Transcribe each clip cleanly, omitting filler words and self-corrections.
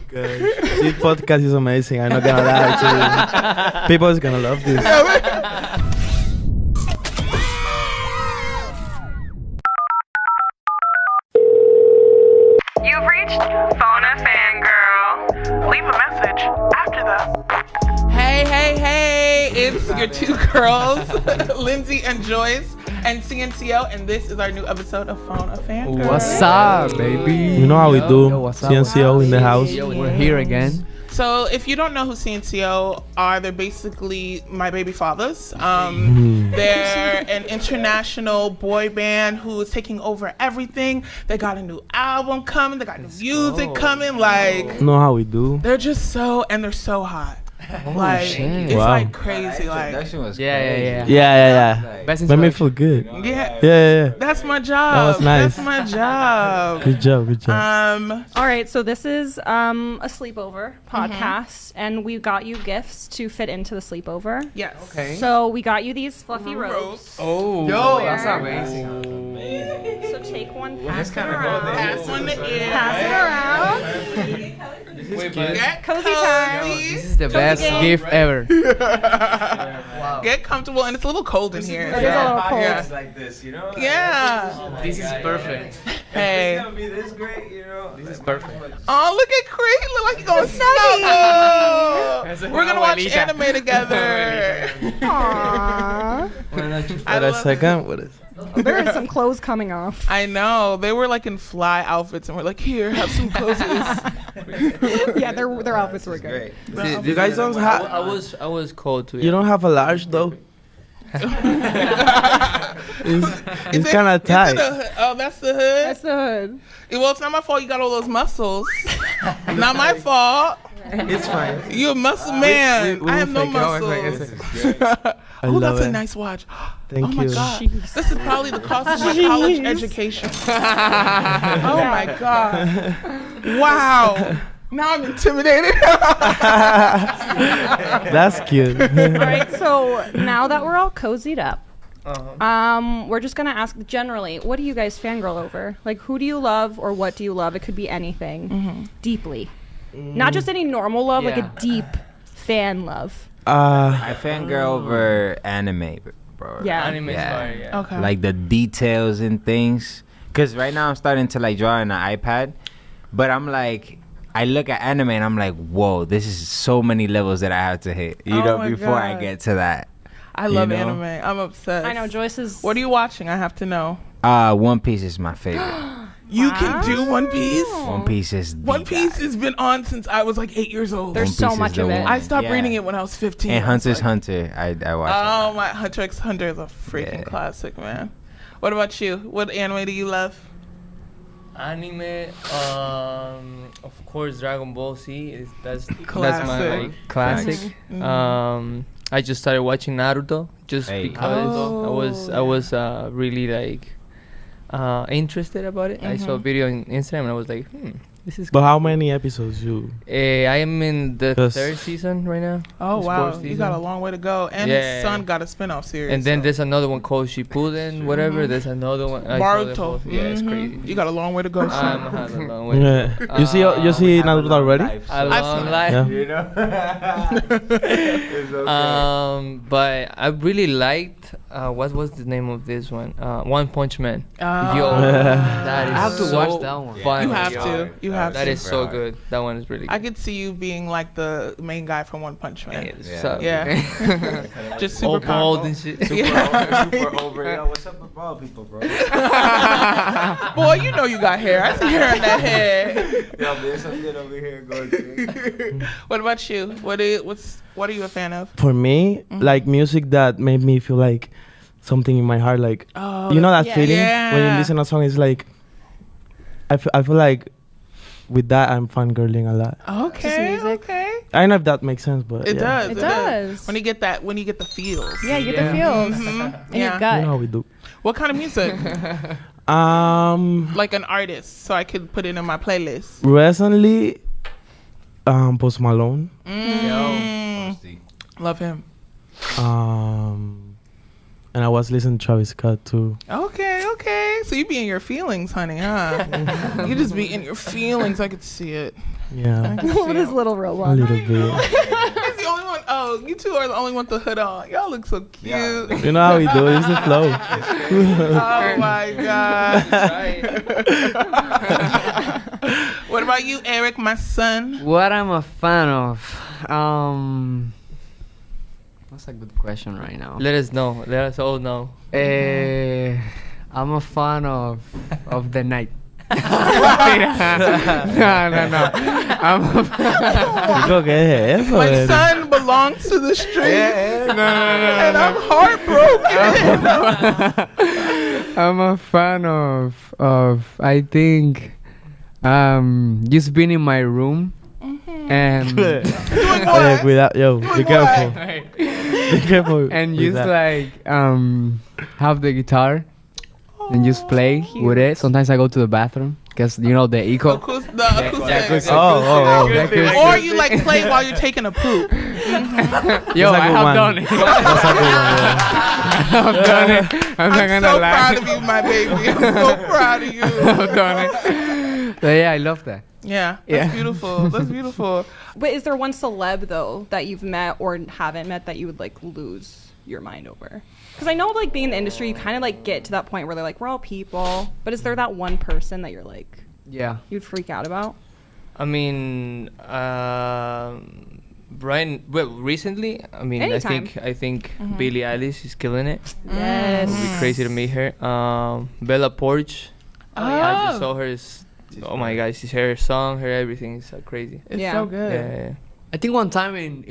gosh. This podcast is amazing. I'm not gonna lie to you. People is gonna love this. You've reached Phone a Fangirl. Leave a message after the. Hey, it's your two girls, Lindsay and Joyce, and Cnco, and this is our new episode of Phone a Fangirl. What's up, baby? You know how we do. Yo, what's up? Cnco in the house. Yo, we're here again. So if you don't know who Cnco are, they're basically my baby fathers. They're an international boy band who is taking over everything. They got a new album coming. They got new music coming. Like, You know how we do. they're just and they're so hot. Like, shit. it's Wow. like crazy. Like, Yeah. Yeah. Best Made me introduction. feel good. yeah. That's my job. That was nice. That's my job. Good job. All right, so this is a sleepover podcast, and we got you gifts to fit into the sleepover. Yes. Okay. So we got you these fluffy robes. Oh, Yo, that's that's amazing. So take one, pass it kinda around. Pass one to ear. Pass it around. Get Cozy time. This is the best game. gift ever. Get comfortable, and it's a little cold in here. It is a little cold. Yeah. like this, you know? Yeah. This is perfect. Hey. It's gonna be this great, you know? This is perfect. Oh, look at Cree. Look like he's going to snuggle. We're going to watch anime together. Aww. I Wait a love- second. What is? There are some clothes coming off. I know. They were like in fly outfits, and we're like, here, have some cozies. Yeah, their outfits were good. Great. You guys don't have. I was cold too. You don't have a large though. It's kind of tight. Oh, that's the hood? That's the hood. Well, it's not my fault you got all those muscles. Not my fault. It's fine. You're a muscle man. we I have no will fake it. muscles. I Oh, love that's it. a nice watch. Thank Oh my you. god. This is probably the cost of my college education. Oh my god. Wow. Now I'm intimidated. That's cute. All right, so now that we're all cozied up, we're just gonna ask generally, what do you guys fangirl over? Like, who do you love, or what do you love? It could be anything. Deeply, not just any normal love, like a deep fan love. I fangirl over anime, bro. Yeah. Anime Yeah. Okay. Like the details and things. Because right now I'm starting to like draw on an iPad. But I'm like, I look at anime and I'm like, whoa, this is so many levels that I have to hit. You Oh know, my before I God. get to that. I love know? anime. I'm obsessed. I know Joyce is. What are you watching? I have to know. One Piece is my favorite. You can do One Piece? One Piece is the One Piece guy. has been on since I was like 8 years old. There's One so Piece is much the of it. one. I stopped Yeah. reading it when I was 15. And I was Hunter x like, Hunter, I watch. Oh my, Hunter x Hunter is a freaking Yeah. classic, man. What about you? What anime do you love? Anime, of course, Dragon Ball Z that's my Classic. classic. I just started watching Naruto just Hey. because I was really like interested about it. I saw a video on Instagram and I was like, this is. But how many episodes you? I am in the Yes. third season right now. Oh It's wow, fourth you got a season. long way to go. And Yeah. his son got a spin-off series. And then so. there's another one called Shippuden, whatever. There's another one. I saw the Naruto. whole- Yeah, it's Mhm. crazy. You got a long way to go. I'm son. had a long way. Yeah. You see Naruto already? A I've long seen- life. Yeah. You know? It's okay. But I really liked what was the name of this one? One Punch Man. Oh. Yo, that is I have to so watch that one. Fun. You have to. You have That to. is so good. That one is really I good. could see you being like the main guy from One Punch Man. Yeah. So, Yeah. Just super all bald powerful. and shit. Super over. Yo, what's up with bald people, bro? Boy, you know you got hair. I see hair in that head. Yo, there's something over here going. What about you? What are you a fan of? For me, like music that made me feel like something in my heart, like Oh, you know that yeah. feeling when you Yeah. listen to a song. It's like I feel like with that I'm fangirling a lot. Okay. music. Okay. I don't know if that makes sense, but It yeah. does. It does. When you get the feels. Yeah, you get the feels Mhm. in your Yeah. gut. You know how we do. What kind of music? Like an artist, so I could put it in my playlist. Recently, Post Malone. Mm. Love him. And I was listening to Travis Scott too. Okay. So you be in your feelings, honey, huh? You just be in your feelings. I could see it. Yeah, With his little a robot. little bit. He's the only one. Oh, you two are the only one with the hood on. Y'all look so cute. Yeah. You know how we do it. It's the flow. Oh my god. What about you, Eric, my son? What I'm a fan of? That's a good question right now. Let us know. Let us all know. I'm a fan of the night. no. I'm My son belongs to the street, and I'm heartbroken. I'm a fan of I think just being in my room and Doing Yeah, what? be careful. Be careful. and with just that. like have the guitar and just play with it. Sometimes I go to the bathroom because the eco. The acoustic. Oh. Or you like play while you're taking a poop. Yo, That's a I good have one. done it. That's a good one. I've done it. I'm not I'm gonna so lie. proud of you, my baby. I'm so proud of you. I've done it. But yeah, I love that. Yeah, that's Yeah. beautiful. That's beautiful. But is there one celeb though that you've met or haven't met that you would like lose your mind over? Because I know like being in the industry, you kind of like get to that point where they're like, we're all people. But is there that one person that you're like, Yeah. you'd freak out about? I mean, Brian. Well, recently, I mean, Anytime. I think Billie Eilish is killing it. Yes. It would be crazy to meet her. Bella Poarch. I just saw her. Oh my gosh, her song, her everything is so crazy. It's Yeah. so good. Yeah. I think one time in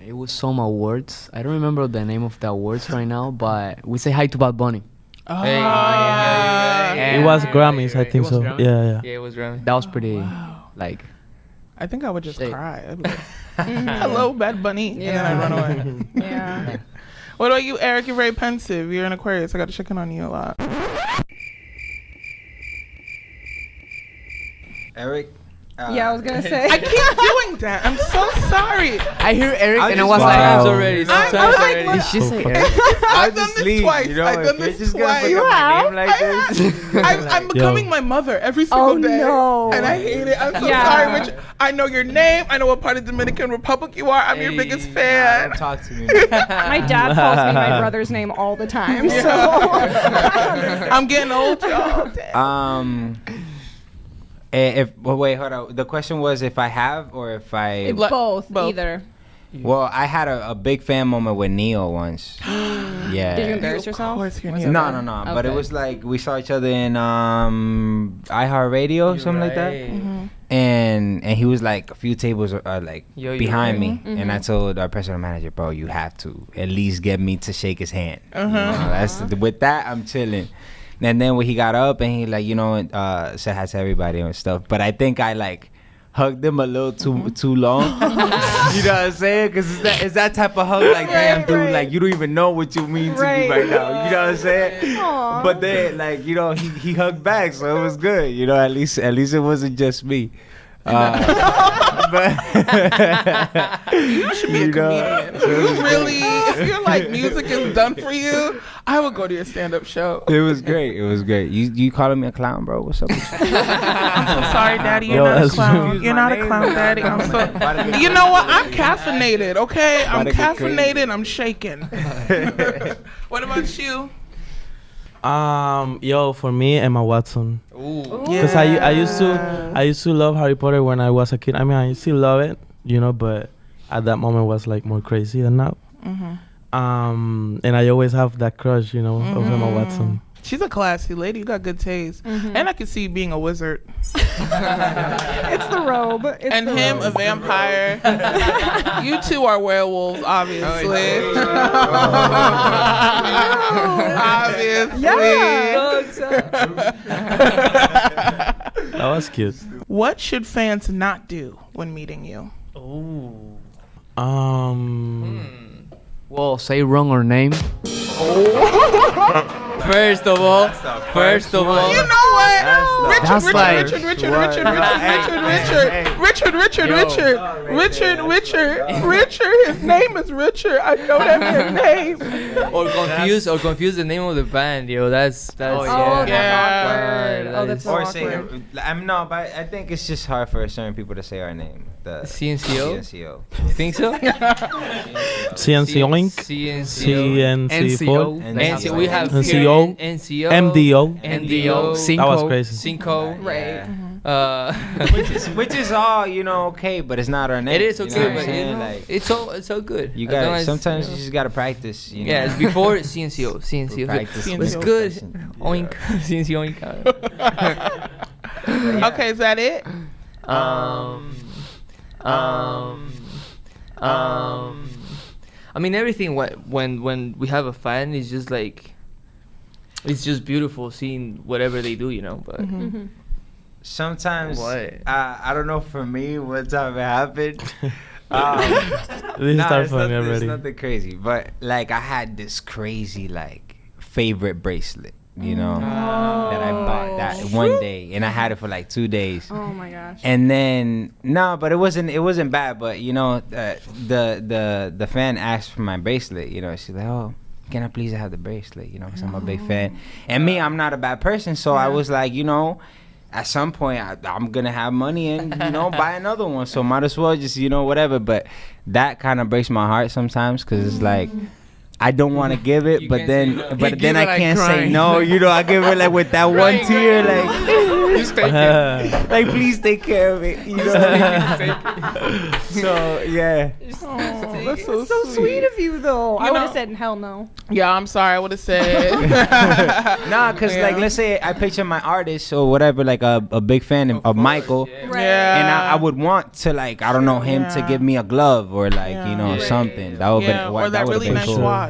it was some awards. I don't remember the name of the awards right now, but we say hi to Bad Bunny. Oh, Hey, It was Grammys, I think was so. Grammys? Yeah. Yeah, it was Grammy. That was pretty like I think I would just Shit. cry. I'd be like, hello, Bad Bunny. And then I'd run away. Yeah. What about you, Eric? You're very pensive. You're an Aquarius. I got to check in on you a lot. Eric. Yeah, I was gonna say. I keep doing that. I'm so sorry. I hear Eric I and I just- was Wow. like, Times already. I was Sometimes like, already. look, did she say Eric? I've done this twice. I've done this twice. You have? name like this. I'm becoming my mother every single Oh, day. no. And I hate it. I'm so Yeah. sorry, Rich. I know your name. I know what part of Dominican Republic you are. I'm your Hey. biggest Nah, fan. don't talk to me. My dad calls me my brother's name all the time. So I'm getting old, y'all. Damn. Wait, hold on. The question was if I have or if I. both, Both. either. Well, I had a big fan moment with Neo once. Yeah. Did you embarrass yourself? Of course, you're No, Neo. no. But it Okay. was like we saw each other in iHeartRadio, something like that. Right. And he was like a few tables like Yo, you're behind right. me, and I told our personal manager, bro, you have to at least get me to shake his hand. You know, that's with that I'm chilling. And then when he got up and he like said hi to everybody and stuff, but I think I like hugged him a little too long. You know what I'm saying? Because it's that type of hug like, damn, dude, right. like you don't even know what you mean to Right. me right now. You know what I'm saying? Aw. But then like he hugged back, so it was good. You know, at least it wasn't just me. But You should be a comedian. If you really, if you're like music is done for you, I would go to your stand-up show. it was great. It was great. You calling me a clown, bro? What's up with you? I'm so sorry, Daddy. You're Yo, not a that's clown. true. You're not a clown, Daddy. I'm so. You know what? I'm caffeinated. Okay, I'm About to get caffeinated. I'm shaking. What about you? For me, Emma Watson. Ooh. Because I used to love Harry Potter when I was a kid. I mean, I still love it, but at that moment was like more crazy than now. And I always have that crush, of Emma Watson. She's a classy lady. You got good taste, and I can see you being a wizard. It's the robe. It's And the him, robe. a vampire. You two are werewolves, obviously. Obviously. That was cute. What should fans not do when meeting you? well, say wrong or name. First of all, You know what? That's like- Richard. His name is Richard. I know that man's name. or confuse the name of the band, yo. That's Oh, yeah. that's awkward. Oh, that's so Or awkward. say, I'm no, but I think it's just hard for certain people to say our name. The CNCO? CNCO. You think so? CNC Oink. CNCO. CNC4. NCO. We have NCO. NCO. MDO. NDO. That was crazy. Cinco. Right. Which is all okay, but it's not our name. It is you know okay, what I'm but saying? Like, it's all good. you As long got as, sometimes you you know. just gotta practice. You know? Yeah, it's before CNCO. CNCO. Practice It's CNCO. good. Yeah. Oink. CNCO oink. Okay, is that it? I mean, everything. When we have a fan, it's just like, it's just beautiful seeing whatever they do, you know. But Sometimes What? I don't know for me what time it happened. This start it's funny nothing, already. it's nothing crazy, but like I had this crazy like favorite bracelet, you know, that I bought that one day, and I had it for like 2 days. Oh my gosh. And then but it wasn't bad. But you know, the fan asked for my bracelet. You know, she's like, "Oh, can I please have the bracelet?" You know, because I'm a big fan. And me, I'm not a bad person, so I was like, you know, at some point I'm gonna have money and you know buy another one. So might as well just whatever. But that kind of breaks my heart sometimes because it's like. I don't want to give it, You but can't then, say no. but You then give I it, like, can't say crying. no. You know, I give her like with that one tear, like, like please take care of it. You know. So yeah. Oh, that's so, so sweet of you, though. I You would know- have said hell no. Yeah, I'm sorry. I would have said. Nah, cause Yeah. like let's say I picture my artist or whatever, like a big fan of Michael, Right. Yeah. and I would want to like I don't know him to Yeah. give me a glove or like Yeah. Right. something that would Yeah, or that really nice cool. watch.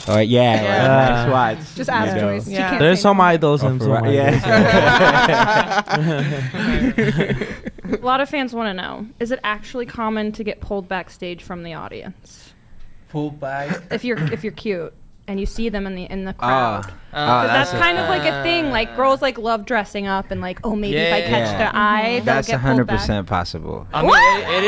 Or yeah, Yeah. or a nice watch. Just ask you know. Joyce. She Yeah. can't There's say some no. idols and some idols. A lot of fans want to know: is it actually common to get pulled backstage from the audience Pull back. if you're cute and you see them in the crowd? Oh, That's a- kind of like a thing. Like girls like love dressing up and like, oh, maybe if I catch Yeah. their eye, they'll That's get pulled back. 100% possible. I mean, it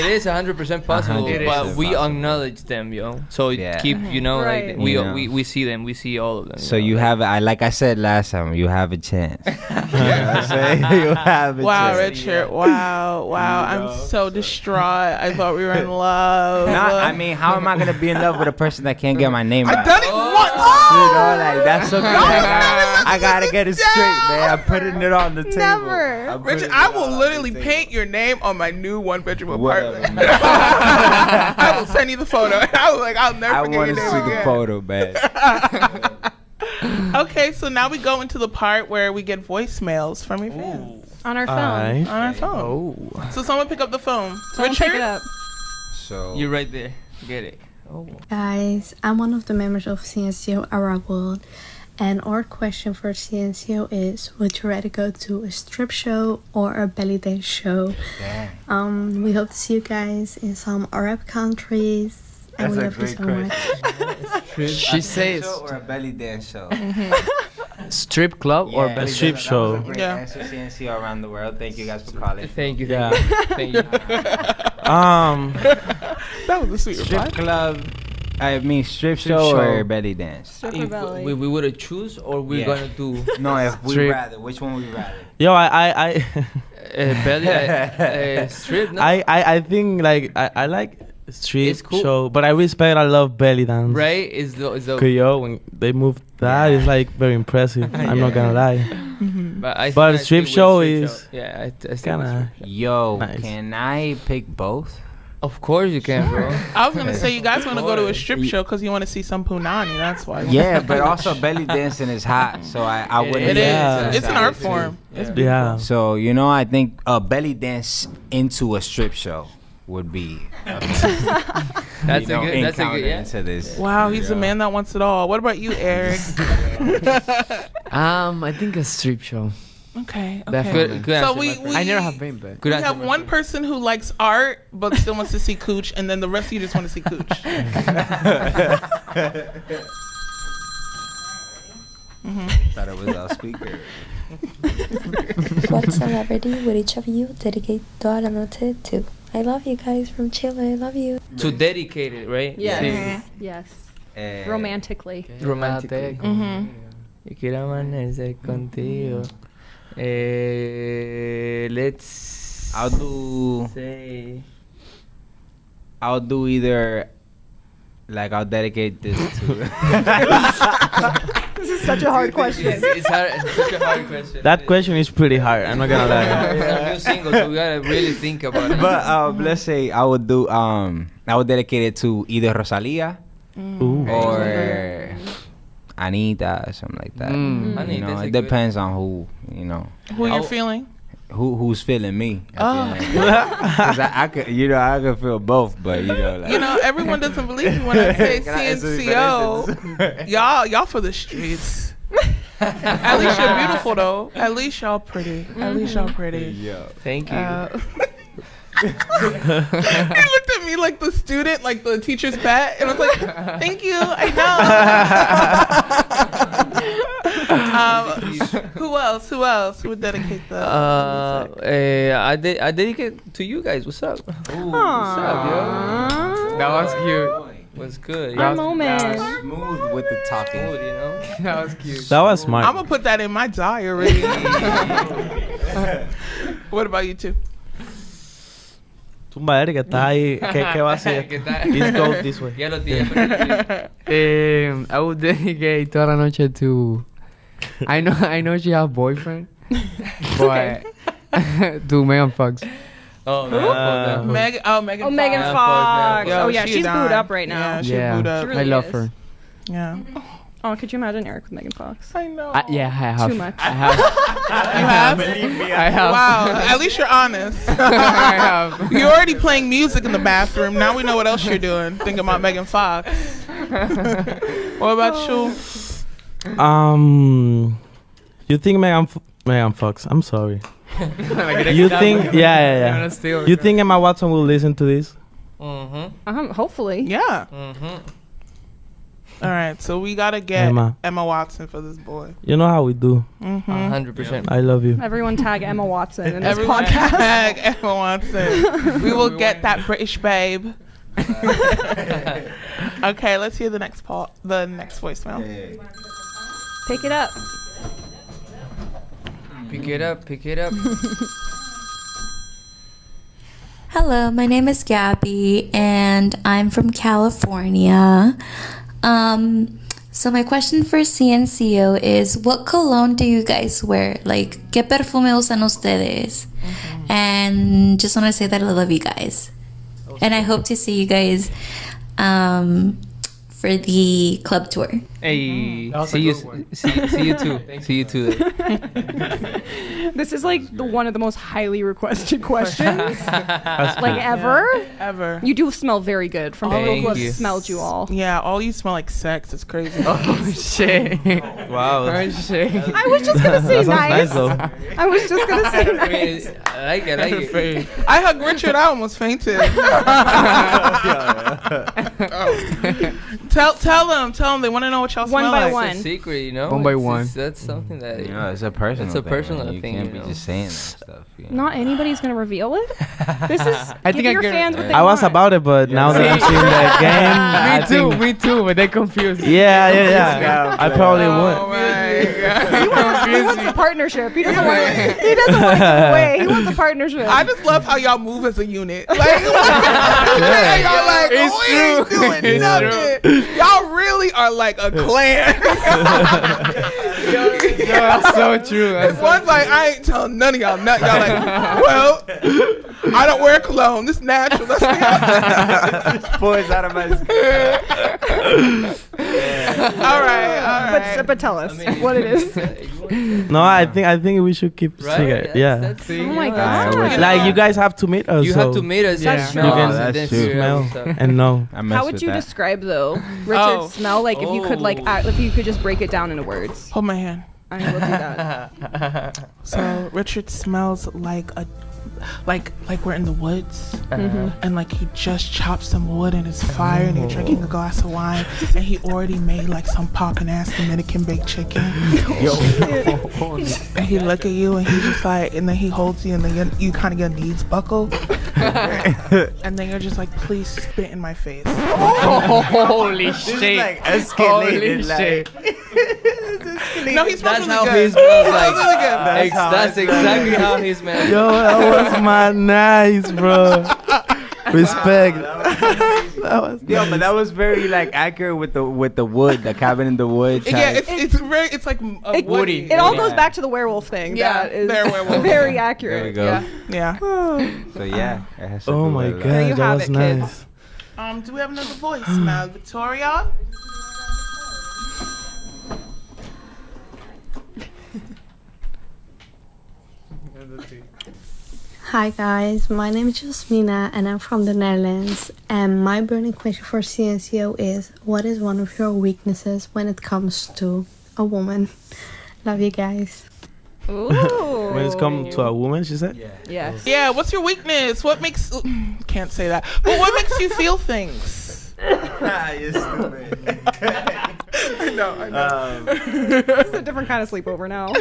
is 100% possible, 100% but we possible. acknowledge them, yo. So Yeah. keep, you know, Right. like we, You know. we see them, we see all of them. So know, you like- have, like I said last time, you have a chance. You know what I'm saying? You have a Wow, chance. Richard. Wow. I'm so distraught. I thought we were in love. I mean, how am I gonna be in love with a person that can't get my name I right? done it once. You know, like that's okay. I gotta get it straight, man. I'm putting it on the table. Never. I'm putting Richard, it I on will the literally table. paint your name on my new one-bedroom Whatever. apartment. I will send you the photo. I'll never I forget want your to name see again. the photo, man. Okay, so now we go into the part where we get voicemails from your fans On our phone. Aye. on our phone. Oh. So someone pick up the phone. Someone Richard? pick it up. So You're right there. Get it. Oh. Guys, I'm one of the members of Cnco Arab World, and our question for Cnco is: would you rather go to a strip show or a belly dance show? We hope to see you guys in some Arab countries, and we love you so much. She says or a belly dance show. strip club or belly strip dance. show. Great Yeah. answer, CNC around the world. Thank you guys for calling. Thank you. Yeah. Thank you. That was a sweet reply. Strip club. I mean, strip show show. or belly dance. Stripper If belly. we would have choose or we're Yeah. gonna do No, if we Strip. rather, which one we rather? Yo, I belly strip. No? I think like I like street It's cool. show, but I love belly dance. right? Is the Cause yo, when they move that, it's like very impressive. I'm not gonna lie. but I But think I strip stick show with is yeah. I stick with Kinda. strip. Yo, Nice. can I pick both? Of course you can, bro. I was gonna say you guys want to go to a strip show because you want to see some punani. That's why. Yeah, but also belly dancing is hot, so I wouldn't. It Yeah. is. It's an art form. It's beautiful. Yeah. So I think a belly dance into a strip show would be. That's a good. That's a good. Yeah. Into this. Wow, he's the man that wants it all. What about you, Eric? I think a strip show. Okay. Definitely. Good So answer, we my friend. I never have been, but Good we answer, have my one friend. person who likes art but still wants to see cooch, and then the rest of you just want to see cooch. Thought it was our speaker. What celebrity would each of you dedicate toda la noche to? I love you guys from Chile. I love you. To dedicate it, right? Yes. Yes. Romantically. Romantically. Yo quiero amanecer contigo. Let's. I'll do either. Like I'll dedicate this to. This is such a hard question. It's such a hard question. That question is pretty hard. I'm not gonna lie. It's a new single, so we gotta really think about it. But let's say I would do. I would dedicate it to either Rosalia or Anita or something like that. You know, it depends on who. You know. Who you're feeling? Who's feeling me? Because I could, I could feel both, but everyone doesn't believe me when I say CNCO. Y'all for the streets. At least you're beautiful though. At least y'all pretty. At least y'all pretty. Yeah. Thank you. He looked at me like the student, like the teacher's pet, and I was like, "Thank you, I know." Who else? Who would dedicate the? I dedicate to you guys. What's up? What's up, yo? That was cute. What's good? Our moment. Smooth with the talking. That was cute. That was smart. I'm gonna put that in my diary. What about you two? Tumba Eric, está ahí. ¿Qué va a hacer? Let's go this way. Ya lo tiene. I would dedicate toda la noche to. I know she have boyfriend, but to Megan Fox. Megan Fox. Yo, Oh yeah, she's booed up right now. Yeah, she's booed up. Really I love is. her. Yeah. Oh, could you imagine Eric with Megan Fox? I know. Yeah, I have. Too much. I have. You have? I have. Wow. At least you're honest. I have. You're already playing music in the bathroom. Now we know what else you're doing. Thinking about Megan Fox. What about you? You think Megan Fox? I'm sorry. You think? Yeah. You think Emma Watson will listen to this? Hopefully. Yeah. All right, so we gotta get Emma Watson for this boy. You know how we do. 100%. I love you. Everyone tag Emma Watson in this Everyone podcast. tag Emma Watson. We will get that British babe. Okay, let's hear the next voicemail. Pick it up. Pick it up. Hello, my name is Gabby, and I'm from California. So my question for Cnco is, what cologne do you guys wear? Like, ¿qué perfume usan ustedes? And just want to say that I love you guys. And I hope to see you guys for the club tour. Hey, see you too. See you too. This is like one of the most highly requested questions like ever. You do smell very good from all people who have smelled you all. Yeah, all you smell like sex. It's crazy. Oh shit! Wow. Oh shit! I was just gonna say nice. Though. I was just gonna say nice. I like it. I hugged Richard. I almost fainted. Tell them. They want to know what y'all One smell by like. one. It's a secret, you know. One by one. That's something that it's a personal. It's a personal thing. thing. You can't be just saying that stuff. Not anybody's gonna reveal it. This is. I give think your fans what they I was want. about it, but now that I'm seeing the game, Me too, but they confused. Yeah. I probably Oh would. my God. He wants a partnership. He doesn't want to give away. He wants a partnership. I just love how y'all move as a unit. Like, y'all like, we ain't doing nothing. Y'all really are like a clan. That's so true. If one's like, I ain't telling none of y'all nothing. Y'all like, well, I don't wear cologne. This natural. Let's be Boys out of my all right. But tell us what it is. No, I think we should keep secret. Yeah. Oh my God. Like you guys have to meet us. You have to meet us. That's Smell true. us, That's and then true. figure out Smell what's up. and know. How would you describe though Richard's smell? Like if you could if you could just break it down into words. Hold my hand. I will do that. So Richard smells like like we're in the woods, and like he just chopped some wood and it's fire, and you're drinking a glass of wine, and he already made like some poppin' ass Dominican baked chicken. And he look at you and he just like, and then he holds you, and then you kind of your knees buckle, and then you're just like, please spit in my face. Holy shit! Like escalated. Holy shit! No, he smells That's really how good. he smells like. Really good. That's exactly how he smells. Yo, that was mad nice, bro. Respect. That was Yeah, but that was very like accurate with the wood, the cabin in the woods. Yeah, it's like a woody. It all goes back to the werewolf thing. Yeah, that is they're werewolves. very There we accurate. go. Yeah. So yeah. it has to Oh do my with, god, There you that have was it, nice. kids. Do we have another voicemail, Victoria? Hi guys, my name is Jasmina and I'm from the Netherlands. And my burning question for Cnco is, what is one of your weaknesses when it comes to a woman? Love you guys. Ooh. When it's come to a woman, she said? Yes. Yeah, what's your weakness? What makes... Can't say that. But what makes you feel things? You're stupid. I know. This is a different kind of sleepover now.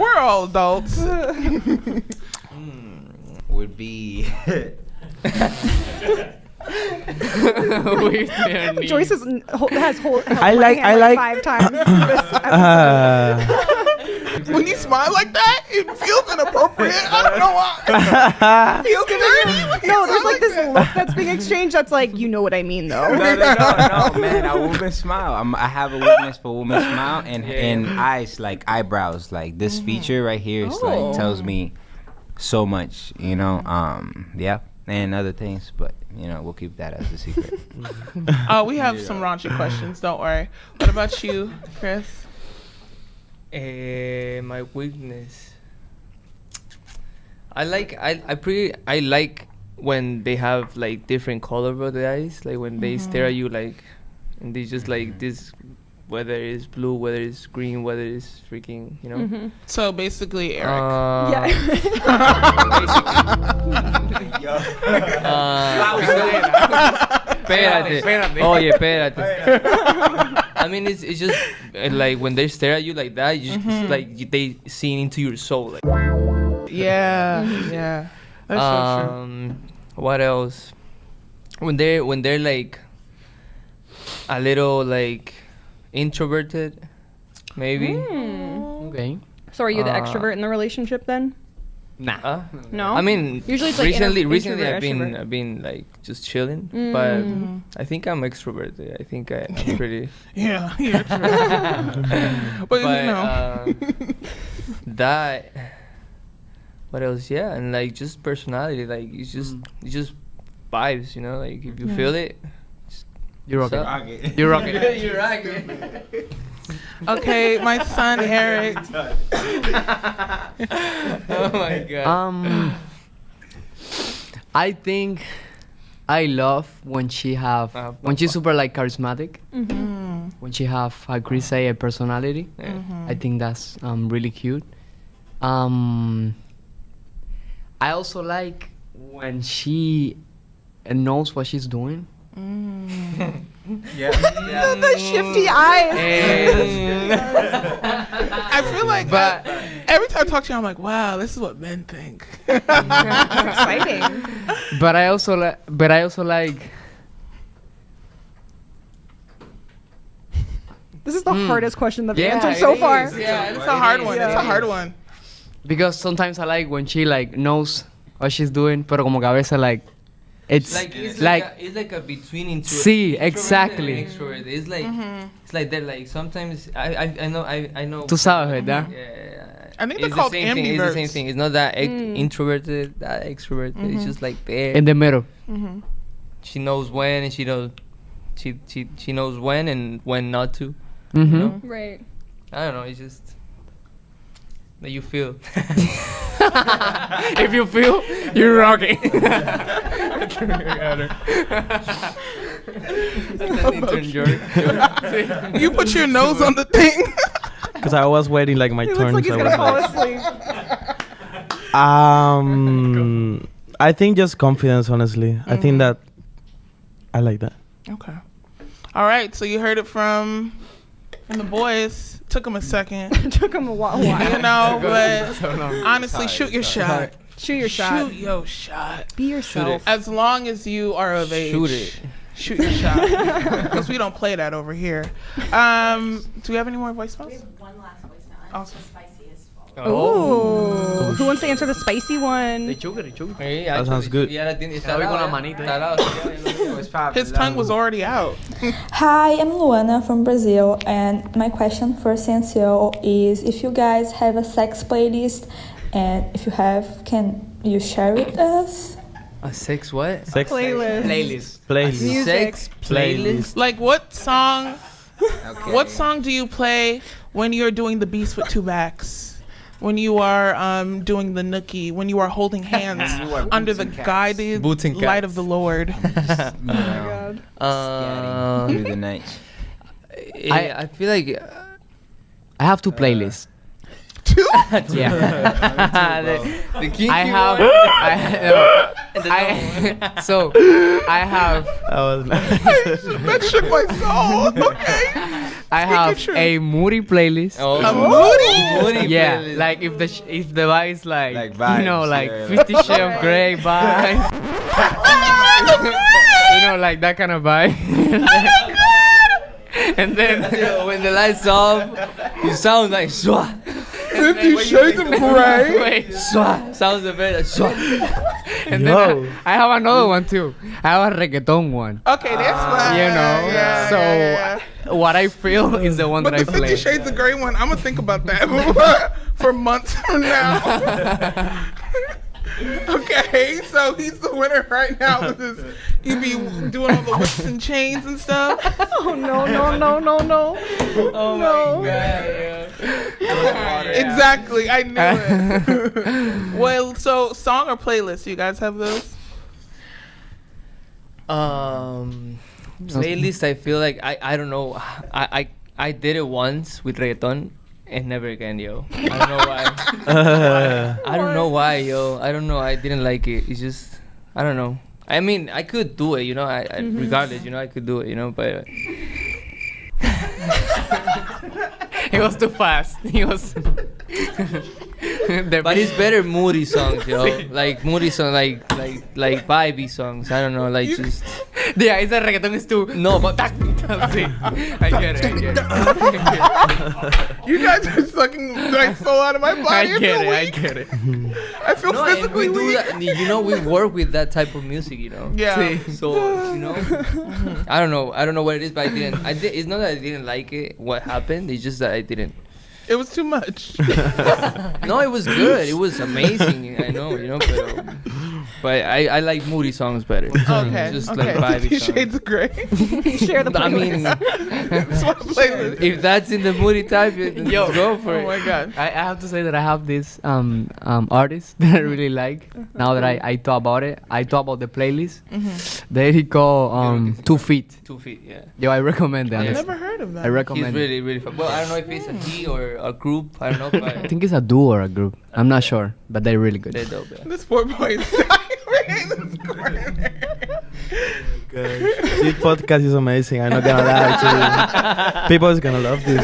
We're all adults. Would be Joyce has I like 5 times. When you smile like that, it feels inappropriate. I don't know why. It feels dirty. No, there's like this look that's being exchanged that's like, you know what I mean, though. no, man. A woman smile. I have a weakness for woman smile and eyes, like eyebrows. Like this feature right here is like tells me so much, you know. Yeah, and other things, but you know, we'll keep that as a secret. We have some raunchy questions. Don't worry. What about you, Chris? My weakness. I like when they have like different color of the eyes, like when they stare at you, like, and they just like this, whether it's blue, whether it's green, whether it's freaking, you know. So basically, Eric. Espérate. Oye, espérate. I mean, it's just like when they stare at you like that, you just like they see into your soul. Like. Yeah. That's so true. What else? When they're like a little like introverted, maybe. Okay. So are you the extrovert in the relationship then? Nah. No. I mean, Usually it's like recently introvert, I've been like just chilling, but I think I'm extroverted. I think I'm pretty. Yeah, you're true. But you know. That. What else? Yeah, and like just personality. Like it's just vibes. You know, like if you feel it, You're rocking. Rocket. You're rocking. you're rocking. Okay, my son Eric. Oh my god. I think I love when she's super like charismatic. When she have a crazy personality. I think that's really cute. I also like when she knows what she's doing. The shifty eyes. I feel like every time I talk to you, I'm like, wow, this is what men think. Exciting. But I also like. This is the hardest question that we've answered so far. Yeah, it's a hard one. It's a hard one. Because sometimes I like when she like knows what she's doing, pero como que a veces like it's like it's like a between introvert. See, exactly. And extrovert. It's like it's like that. Like sometimes I know. Tú sabes, ¿verdad? Yeah. I think they're It's called the same thing. It's the same ambiverts. thing. It's not that introverted, that extroverted. It's just like there. In the middle. She knows when, and she knows she knows when and when not to. Mm-hmm. You know? Right. I don't know. It's just that you feel. If you feel, you're rocking. You put your nose on the thing. Because I was waiting like my He turn. looks like he's so I gonna fall was like, asleep. I think just confidence, honestly. I think that I like that. Okay. All right. So you heard it from the boys. Took them a second. Took him a while. You know, but honestly, shoot your shot. Shoot your shot. Shoot your shot. Be yourself. As long as you are of age. Shoot it. Shoot your shot. Because we don't play that over here. Do we have any more voicemails? We have one last voicemail. Awesome. Spicy as fuck. Oh. Who wants to answer the spicy one? That sounds good. His tongue was already out. Hi, I'm Luana from Brazil, and my question for Cnco is if you guys have a sex playlist, and if you have, can you share with us? A sex what? Sex Playlist. playlist. Music. Sex playlist. Like what song? What song do you play when you're doing the beast with two backs? When you are doing the nookie? When you are holding hands under the guided light of the Lord? Oh my God. Through the night. I feel like I have two playlists. Yeah. the kinky I have. So I have. That shook my soul. Okay. I have a moody playlist. Oh, A moody Yeah, playlist. like if the vibe is like vibes, you know, like yeah, 50 Shades of Grey vibe. You know, like that kind of vibe. And then when the lights off, you sound like swat. 50 Shades of Grey. Wait, Swat. Sounds a bit swat. and then I have another one too. I have a reggaeton one. Okay, that's fine. You know, Yeah, so yeah, yeah. what I feel is the one But that I the 50 play. Shades of Grey one, I'm gonna think about that for months from now. Okay, so he's the winner right now with his. He be doing all the whips and chains and stuff. Oh no. Oh my God. Yeah. Exactly, I knew it. Well, so song or playlist? You guys have those? Playlist. I feel like I don't know. I did it once with reggaeton. And never again, yo. I don't know why. I don't know why, yo. I don't know. I didn't like it. It's just, I don't know. I mean, I could do it, you know. I regardless, you know, I could do it, you know. But It was too fast. He was. but it's better moody songs, yo. Like moody songs, like vibey songs. I don't know, like just. Yeah, ese reggaeton is too. No, but Sí. I get it. You guys are sucking like soul out of my body. I get it. I feel no, and physically we do weak. that. You know, we work with that type of music, you know. Yeah. So you know, I don't know what it is, but I didn't. It's not that I didn't like it. What happened? It's just that I didn't. It was too much. No, it was good. It was amazing. I know, you know, but I like moody songs better. Okay. Just okay. like 50 vibey songs. Shades of Grey. Share the I playlist. mean, That's my playlist. if that's in the moody type, yo, go for Oh it. my God. I have to say that I have this artist that I really like. Now that I thought about it, I thought about the playlist. They call 2 Feet. 2 feet, yeah. Yo, I recommend that. I've never heard of that. I recommend He's really, really fun. Well, I don't know if it's a he or a group. I don't know, I but think it's a duo or a group. I'm not sure, but they're really good. they're dope. Yeah. This poor boy is dying in this corner. This podcast is amazing. I'm not gonna lie to you. People is gonna love this.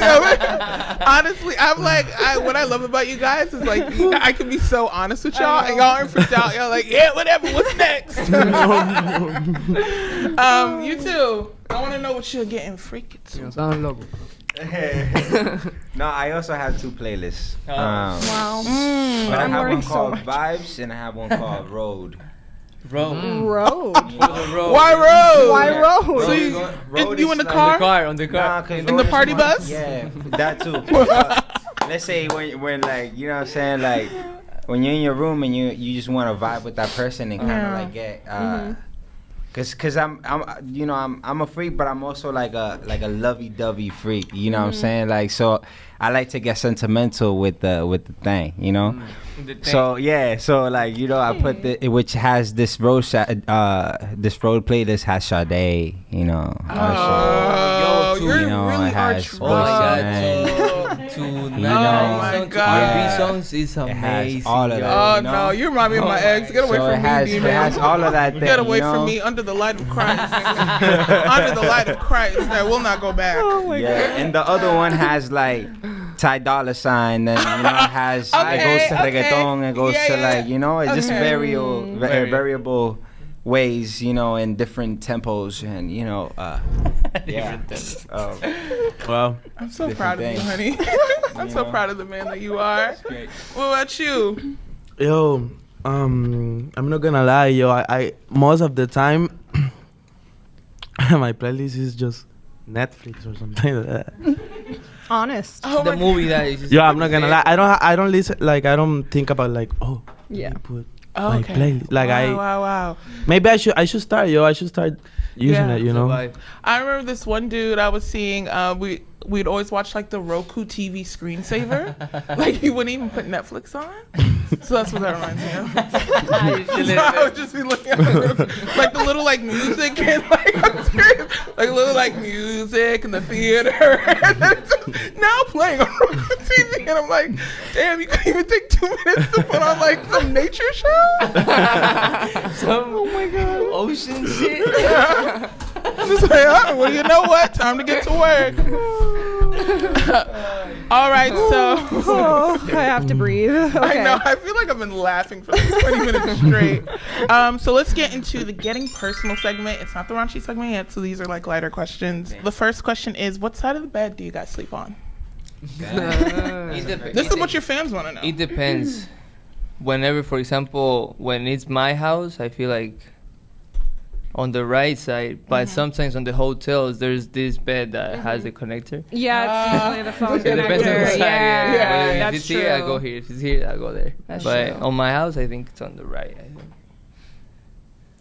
Honestly, I'm like, what I love about you guys is like, I can be so honest with y'all, and y'all aren't freaked out. Y'all like, yeah, whatever. What's next? You too. I want to know what you're getting freaky to. Sound loco. No, I also have 2 playlists. Wow. But I I'm have learning one so called much. Vibes and I have one called Road. Mm. Road. Why road? Why road? So you, Road you is in the like- car? On the Nah, car. 'cause In road the is party one- bus? Yeah, that too. Let's say when like, you know what I'm saying, like when you're in your room and you just want to vibe with that person and kind of Yeah. like get cause I'm you know I'm a freak, but I'm also like a lovey-dovey freak, you know what I'm saying, like, so I like to get sentimental with the thing, you know. So yeah, so like, you know, I put which has this road playlist has Sade, you know. Oh, Yo, you're you know, really it has Oh my arch God. Road. To man. my Songs, God. R&B songs is It has amazing. all of yo. that. Oh no, you remind me of my ex. Get away So from it has, me, it has D-Man. all of that thing. Get away you know? from me under the light of Christ. Under the light of Christ. That will not go back. Yeah, and the other one has like Ty Dolla $ign, and has it goes to reggaeton, it goes to like it's just variable ways, in different tempos, and Wow. I'm so Different proud of you, things. honey. I'm so proud of the man that you are. great. What about you? Yo, I'm not gonna lie, yo. I most of the time my playlist is just Netflix or something like that. Honest. Oh The my movie that is. Yo, I'm not gonna lie. I don't listen. Like I don't think about like Yeah. let me put Oh, my okay. playlist. Like wow. maybe I should start. Yo, I should start using Yeah. it. You know. I remember this one dude I was seeing. We'd always watch like the Roku TV screensaver. Like he wouldn't even put Netflix on. So that's what that reminds me of. So I would just be looking at like the little like music and like I'm serious, like little like music in the theater. And then it's just now playing on Roku TV, and I'm like, damn, you couldn't even take 2 minutes to put on like some nature show. Oh my god. Ocean shit. I'm just like, well, you know what? Time to get to work. All right, so I have to breathe. Okay. I know. I feel like I've been laughing for like 20 minutes straight. So let's get into the getting personal segment. It's not the raunchy segment yet, so these are like lighter questions. The first question is, what side of the bed do you guys sleep on? This is what your fans want to know. It depends. Whenever, for example, when it's my house, I feel like on the right side, but sometimes on the hotels, there's this bed that has a connector. Yeah, it's usually the phone So it depends on the connector. side, Yeah, If that's it's true. here, I go here. If it's here, I go there. That's But true. on my house, I think it's on the right. I think.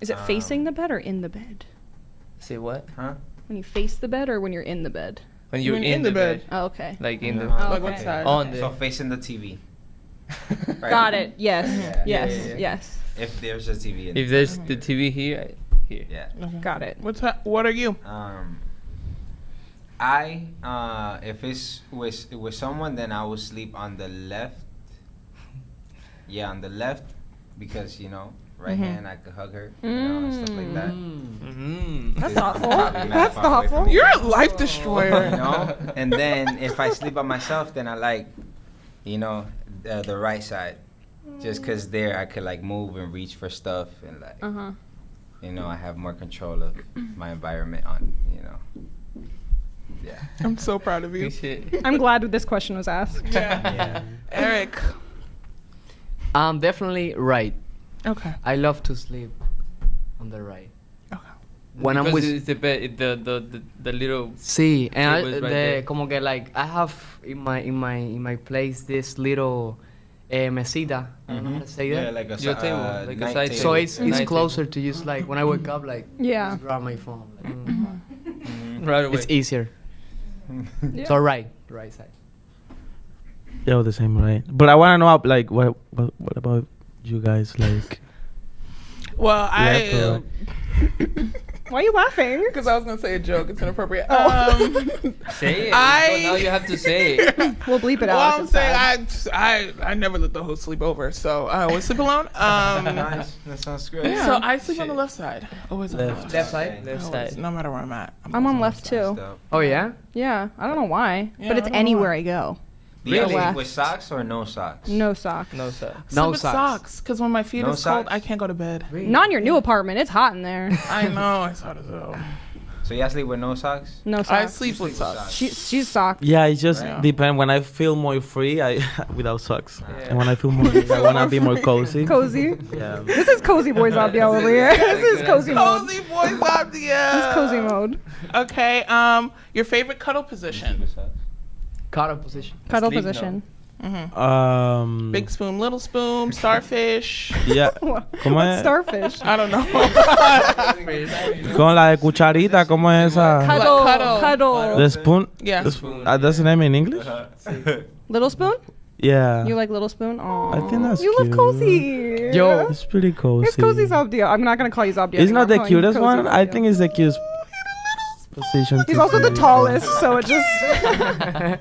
Is it facing the bed or in the bed? Say what? Huh? When you face the bed or when you're in the bed? When you're When in the bed. Oh, okay. Like in the... Oh, Like what okay. side? On the... So facing the TV. Right? Got it. Yes. Yeah. Yes. Yeah. Yes. If there's a TV in If there's the TV here, here. yeah. Got it. What are you? If it's with someone, then I will sleep on the left. Yeah, on the left, because right hand I could hug her, and stuff like that. That's thoughtful. Probably mad That's far away from thoughtful. me, You're a life destroyer. And then if I sleep by myself, then I like, the right side, just because there I could like move and reach for stuff and like, I have more control of my environment on, Yeah. I'm so proud of you. I'm glad this question was asked. Yeah. Eric. Definitely right. Okay. I love to sleep on the right. Okay. When I'm Because with it's the bed, the little... sí, and Table is right there. como que like I have in my place this little mesita. I don't know how to say that. Yeah, like a Your table, like a night side table. So it's Night closer to just like when I wake up, like Yeah. just grab my phone. Like, Right away. it's easier. So right side. Yeah, the same, right? But I want to know, like, what about you guys, like? Well, left or right? Why are you laughing? because I was gonna say a joke. It's inappropriate. Say it. I- So now you have to say it. We'll bleep it out. Well, if I'm it's bad. saying I never let the host sleep over, so I always sleep alone. Nice. That sounds great. So I sleep on the left side. Always on the Left. Left side? Left Always, side. no matter where I'm at. I'm on left too. Oh yeah. Yeah, I don't know why, Yeah, but I it's don't know anywhere why. I go. Really? Left. With socks or no socks? No socks. No, sir. No Sleep with socks. Because when my feet No is cold, socks? I can't go to bed. Not in your new apartment. It's hot in there. I know. It's hot as hell. So y'all sleep with no socks? No socks. I sleep with socks. She's socked. Yeah, it just Yeah. depends. When I feel more free, I without socks, Yeah. and when I feel more, I wanna be more cozy. Cozy. Yeah. This is cozy boys up over here. This is cozy mode. Cozy boys up the This is cozy mode. Okay. Your favorite cuddle position? Cuddle position. Cuddle Sleep, no. position. Big spoon, little spoon, starfish. Yeah. ¿Cómo What's es? starfish? I don't know. Con la de cucharita, ¿cómo es esa? Cuddle. Cuddle. Cuddle. The spoon. Yeah. That's the name in English? Little spoon? Yeah. You like little spoon? Oh. I think that's You cute. love cozy. Yo. It's pretty cozy. It's cozy Zabdia. I'm not gonna call you Zabdia. It's not the anymore. I'm calling you cutest Cozy one. I Zabdia. think it's the cutest position. He's to also the be. tallest, so it just.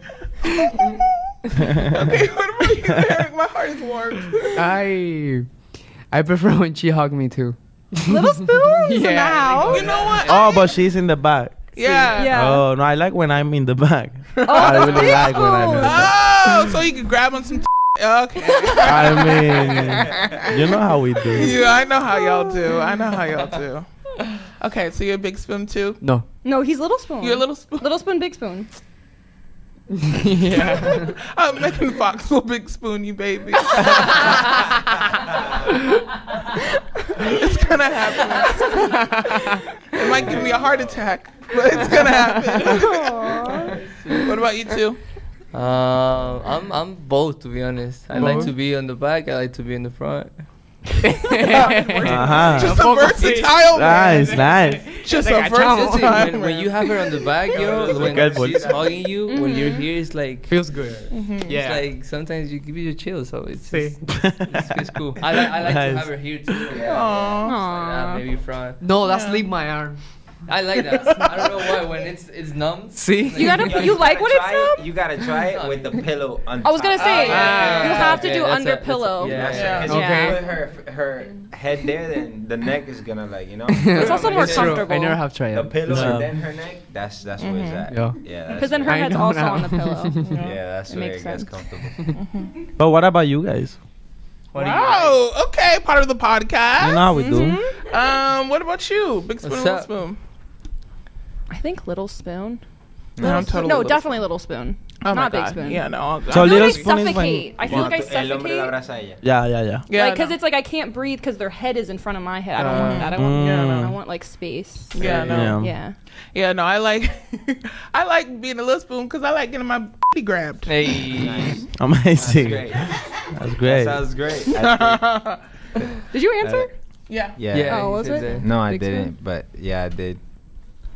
Okay, what about you, Eric? My heart is warm. I prefer when she hugged me too. Little spoons in the house. You know what? Oh, but she's in the back. Yeah. Yeah. Oh no, I like when I'm in the back. Oh, I that's really like when I'm in the back. Oh, so you can grab on some. Okay. I mean, you know how we do. Yeah, I know how y'all do. Okay, so you're a big spoon too? No. No, he's little spoon. You're a little spoon. Little spoon, big spoon. Yeah. I'm Megan Fox, little big spoon, you baby. It's gonna happen. It might give me a heart attack, but it's gonna happen. What about you two? I'm both, to be honest. I like to be on the back. I like to be in the front. Just a versatile man. Nice. Just a versatile man. When you have her on the back, yo, when she's hugging you, when you're here, it's like Feels good. it's like sometimes you give you a chill, so it's cool. I like to have her here too. Yeah. Aww. Maybe front. No, that's leave my arm. I like that. I don't know why. When it's numb. See? You like when it's numb? You gotta try it with the pillow on I was gonna say you have to okay, do that's under a- pillow. Yeah. Because Okay. if you put her head there, then the neck is gonna It's also more It's true. comfortable. I never have tried the it. pillow No. and then her neck. That's where it's at. Yeah. Yeah. Because then her I head's know also now. on the pillow. Yeah, that's It where makes it gets sense. comfortable. But what about you guys? Wow. Okay, part of the podcast. You know how we do. What about you? Big spoon, What's little up? spoon. I think little spoon. No, I'm totally No, little definitely little spoon. Oh my Not big God. spoon. Yeah, no. So I feel little like I spoon is when. suffocate. I feel like I El hombre la suffocate. abraza a ella. Yeah. Yeah, Like, because no. it's like I can't breathe because their head is in front of my head. I don't want that. I want, Mm. I want like space. Yeah, no. Yeah. Yeah, no. I like, I like being a little spoon because I like getting my booty grabbed. Hey. Amazing. Great. That's great. That sounds great. I Did you answer? Yeah. yeah. Yeah. Oh, he was said it? that. No, I Big didn't. But yeah, I did.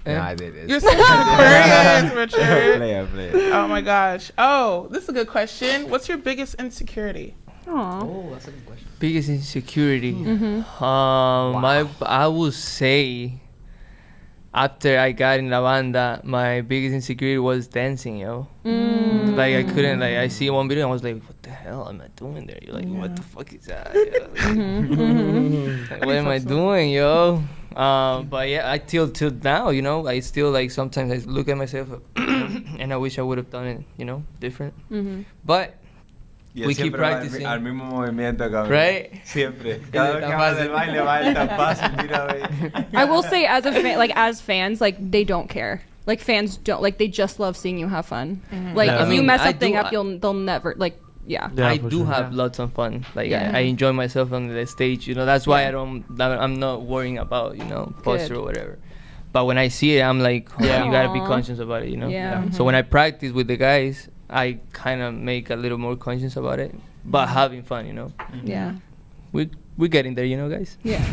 Eh? No, I did. You're such an Aquarius, Richard. Play. Oh my gosh. Oh, this is a good question. What's your biggest insecurity? Aw. Oh, that's a good question. Biggest insecurity. Mm-hmm. I would say after I got in La Banda, my biggest insecurity was dancing, yo. Like I couldn't, like I see one video and I was like, what the hell am I doing there? You're like, what the fuck is that? Yo? Like, what am I doing, yo? But yeah, I till now, you know, I still like sometimes I look at myself and I wish I would have done it, you know, different. But we keep practicing. Al mismo movimiento, cabrón. Right? Siempre. Cada vez que hagas el baile va el tan fácil, mira, ve. I will say, as a fan, like as fans, like they don't care. Like fans don't like. They just love seeing you have fun. Like Yeah. if I you mean, mess I something do- up, they'll never like. Yeah. Yeah, I for do sure. have lots of fun. Like Yeah. I enjoy myself on the stage. You know, that's why Yeah. I'm not worrying about, you know, poster Good. or whatever. But when I see it, I'm like, oh, Yeah. you gotta be Aw. conscious about it. You know. Yeah. So when I practice with the guys, I kind of make a little more conscious about it, but having fun. You know. Yeah. We're getting there. You know, guys. Yeah.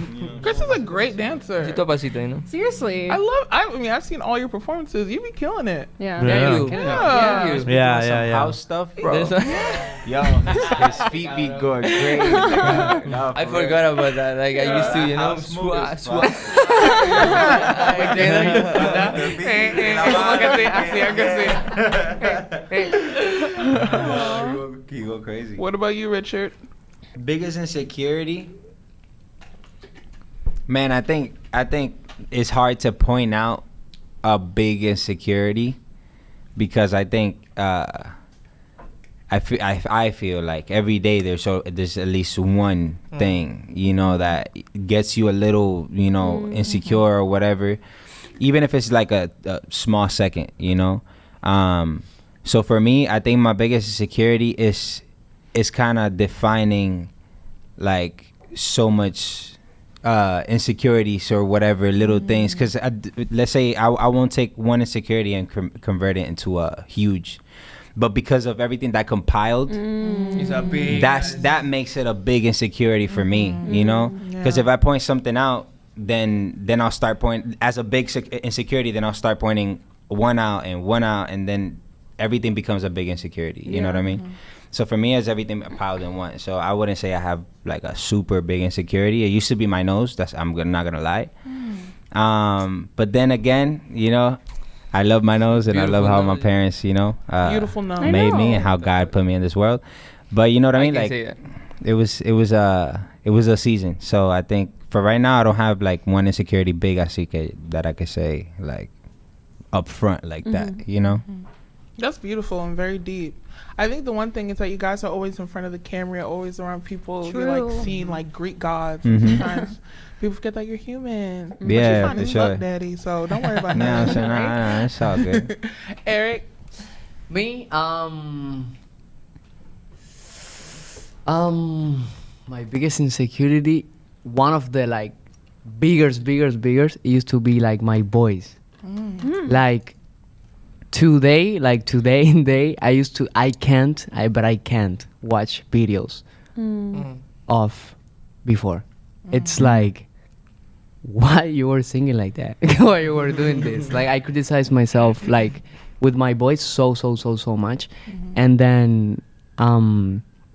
Chris is a great dancer. Pasito a pasito, you know. Seriously. I mean, I've seen all your performances. You be killing it. Yeah. Yeah. Thank you. Yeah. Thank you. Yeah, Some yeah, yeah. house stuff, bro. There's a- Yo, his feet be going crazy. No, I for real. forgot about that. Like I used to, you know, How smooth swat, is swat. You go crazy. What about you, Richard? Biggest insecurity? Man, I think it's hard to point out a big insecurity because I think I feel like every day there's at least one thing, you know, that gets you a little, you know, insecure or whatever, even if it's like a small second, you know. So for me, I think my biggest insecurity is kind of defining like so much insecurities or whatever little things, because let's say I won't take one insecurity and convert it into a huge, but because of everything that compiled, It's a big. that makes it a big insecurity for me, you know, because if I point something out, then I'll start pointing as a big insecurity, then I'll start pointing one out, and then everything becomes a big insecurity, you know what I mean? So for me, it's everything piled in one. So I wouldn't say I have like a super big insecurity. It used to be my nose. I'm not gonna lie. But then again, you know, I love my nose, and Beautiful I love how my nose. parents, you know, Beautiful nose. made me know. and how God put me in this world. But you know what I mean? can Like say that. it was a season. So I think for right now, I don't have like one insecurity big that I could say like up front like that, you know? That's beautiful and very deep. I think the one thing is that you guys are always in front of the camera, you're always around people. You're like True. seeing like Greek gods. And sometimes people forget that you're human. But Yeah, you're fine for as sure. fuck, daddy. So don't worry about Yeah, that. I'm saying, nah, it's all good. Eric. Me, my biggest insecurity, one of the like biggest used to be like my voice. Like today I can't watch videos of before. It's like, why you were singing like that? Why you were doing this? Like I criticize myself like with my voice so much, and then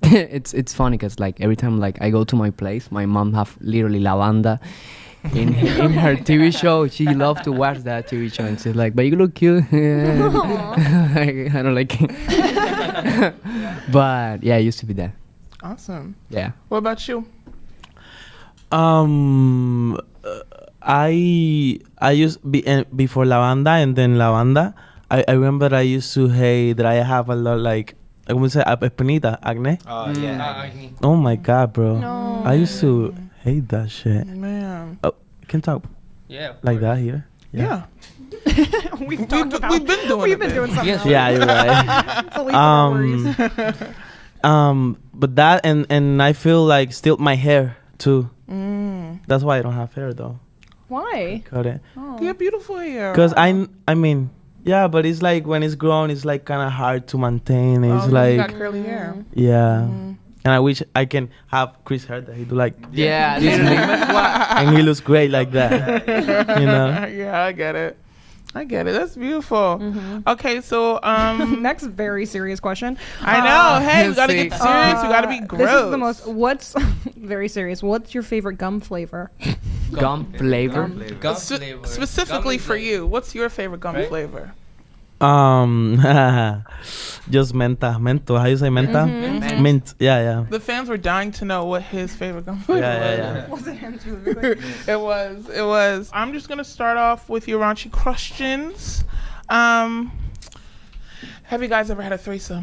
it's funny because like every time like I go to my place, my mom have literally lavanda in her TV show. She loves to watch that TV show, and she's like, "But you look cute." I don't like it. But yeah, it used to be that. Awesome. Yeah. What about you? I used before lavanda and then lavanda. I remember I used to hate that I have a lot like I would say espinita, acne. Oh yeah. Oh my god, bro! No. I used to hate that shit. Man. Oh, can talk Yeah. like that here? Yeah. We've We've been doing something. Yes. else. Yeah, you're right. It's the least of our worries. But that and I feel like still my hair too. That's why I don't have hair though. Why? Cut it. You have beautiful hair. Cause I mean, yeah, but it's like when it's grown, it's like kind of hard to maintain. It's you like got curly hair. yeah, and I wish I can have Chris hair that he do like Yeah, literally. and he looks great like that. You know. Yeah, I get it. That's beautiful. Okay, so Next very serious question. I know. Hey, we gotta get see. serious. We gotta be gross. This is the most. What's very serious? What's your favorite gum flavor? Gum flavor. Gum flavor. Specifically Gum is for like- you. What's your favorite gum Right? flavor? Just mento. How you say menta? Mint. Yeah. The fans were dying to know what his favorite gum flavor Yeah. Was it him specifically? It was. I'm just gonna start off with your raunchy questions. Have you guys ever had a threesome?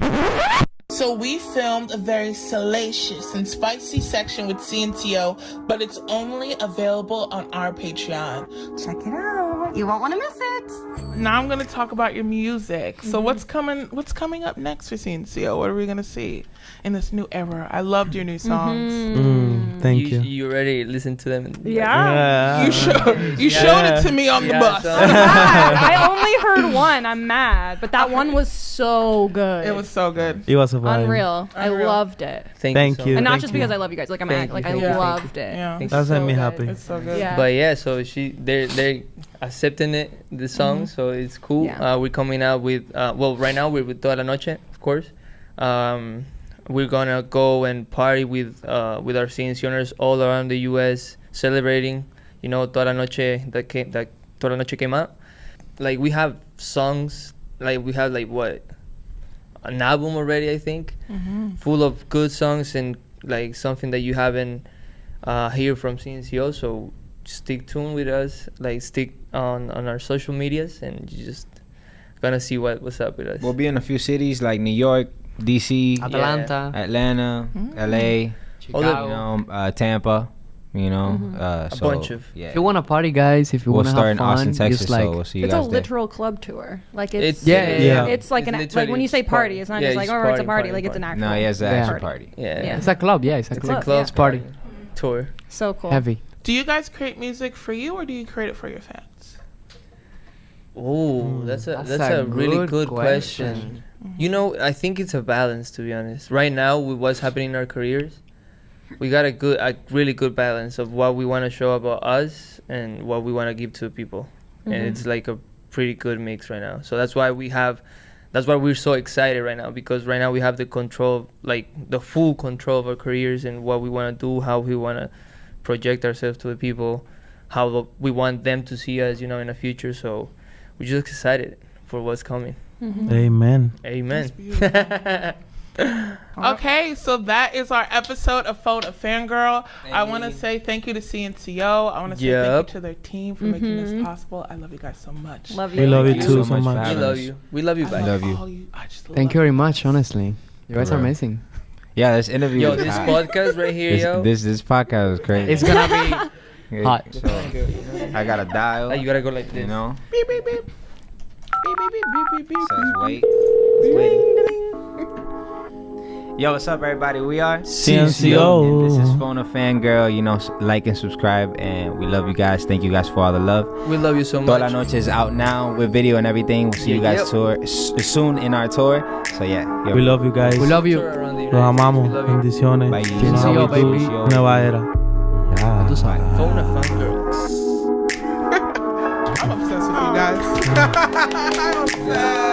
So we filmed a very salacious and spicy section with Cnco, but it's only available on our Patreon. Check it out. You won't want to miss it. Now I'm gonna talk about your music. So what's coming up next for Cnco? What are we gonna see in this new era? I loved your new songs. Thank you. You already listened to them. Yeah. You showed it to me on the bus. so- I only heard one. I'm mad, but that one was so good. It was so good. It was a vibe. unreal. I loved it. Thank you. And not Thank just you. because I love you guys. Like I Thank you. loved it. Yeah, That made me happy. it's so good. Yeah. But yeah, so they're accepting it, the song, so it's cool. Yeah. We're coming out with right now we're with Toda la Noche, of course. We're gonna go and party with our Cncioners all around the U.S. celebrating, Toda la Noche that Toda la Noche came out. Like we have songs, like we have an album already, I think, full of good songs and like something that you haven't heard from Cnco. So stick tuned with us, like stick on our social medias, and you just gonna see what's up with us. We'll be in a few cities like New York, DC, Atlanta, Atlanta, LA, Chicago. Tampa. a So, bunch of yeah. If you want to party, guys, if you We'll want to start have in fun, Austin, Texas. just like So we'll see you It's a guys there. literal club tour. Like it's Yeah. it's like It's like when you say literally party, it's not yeah, just like it's oh it's a party, party. party, Like it's an party. actual. No, yeah, it's an Yeah. actual party. yeah, it's a club. Yeah, it's a club. club, It's party. tour. So cool. Heavy. Do you guys create music for you, or do you create it for your fans? Oh, that's That's a a really good good question. question. I think it's a balance, to be honest. Right now, with what's happening in our careers, we got a really good balance of what we want to show about us and what we want to give to people, and it's like a pretty good mix right now. So that's why we're so excited right now, because right now we have the control, like the full control of our careers and what we want to do, how we want to project ourselves to the people, how we want them to see us, in the future. So we're just excited for what's coming. Amen. Amen. Okay, so that is our episode of Phone a Fangirl. I want to say thank you to Cnco. I want to say thank you to their team for making this possible. I love you guys so much. Love you. We love you too so much. We love you. We love you back. I love you. Thank you very much, honestly. You guys are amazing. Yeah, this interview. Yo, this podcast right here, yo. This podcast is crazy. It's gonna be hot. So, I got a dial. You gotta go like this. You know? Beep, beep, beep. Beep, beep, beep, beep, beep, Says beep. wait. It's waiting. Yo, what's up, everybody? We are Cnco. And this is Phone a Fangirl. You know, like and subscribe, and we love you guys. Thank you guys for all the love. We love you so much. Toda la Noche is out now with video and everything. We'll see you guys soon in our tour. So yeah, We love you guys. We love you. Los amamos. Bendiciones. Bye. Cnco, baby. Nueva era. Ya. Tú sabes. Phone a Fangirls. I'm obsessed with you guys. I'm obsessed.